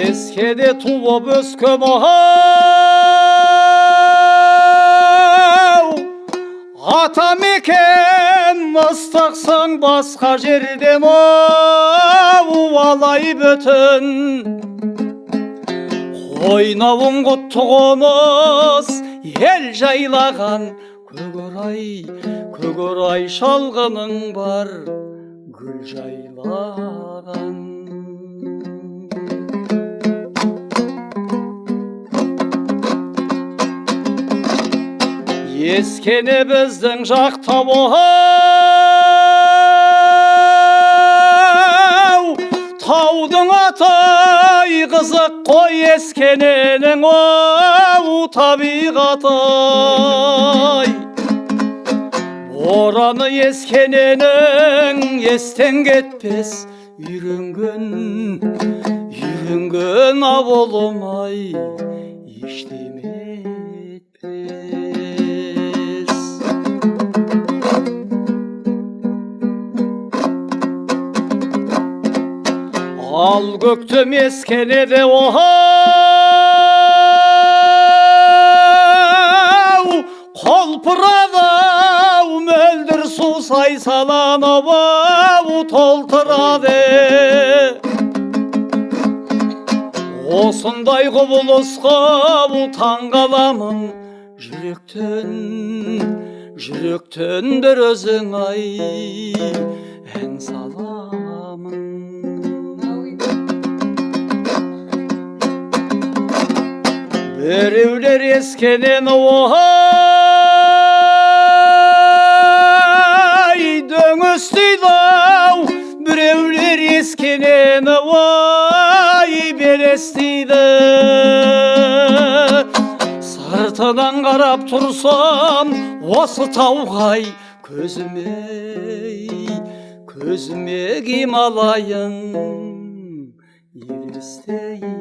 Eskede tuvup ösköm ata meken ыстаксаң басқа жерден алай бөтін қойнауың құтты қоныс ел жайлаған көгөрай шалғының бар гүл жайлаған. Ескене біздің жақта таудың атай қызық қой ескененің табиғатай. Бораны ескененің естен кетпес үйренген аболымай ештеме етпес. Ал көктем ескенеде қолпырады мөлдір су сайсаланып толтырады. Осындай құбылысқа таңғаламын жүректен бір өзің ай ән саламын. Біреулер ескенені дөңестейді, біреулер ескенені белестейді. Сыртынан қарап тұрсам осы тауғай көзіме гималайын елестейді.